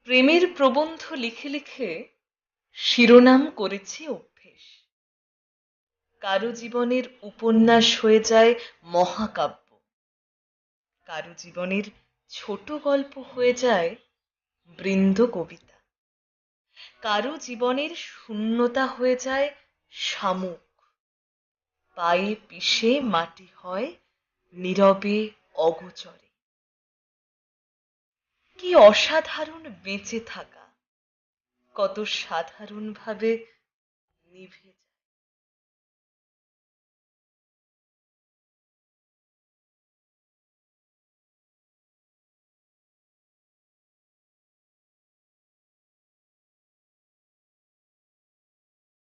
প্রেমের প্রবন্ধ লিখে লিখে শিরোনাম করেছি অভ্যেস। কারো জীবনের উপন্যাস হয়ে যায় মহাকাব্য, কারো জীবনের ছোট গল্প হয়ে যায় বৃন্দ কবিতা, কারো জীবনের শূন্যতা হয়ে যায় শামুক, পায়ে পিষে মাটি হয় নীরবে অগোচরে। কি অসাধারণ বেঁচে থাকা, কত সাধারণ ভাবে নিভে যায়।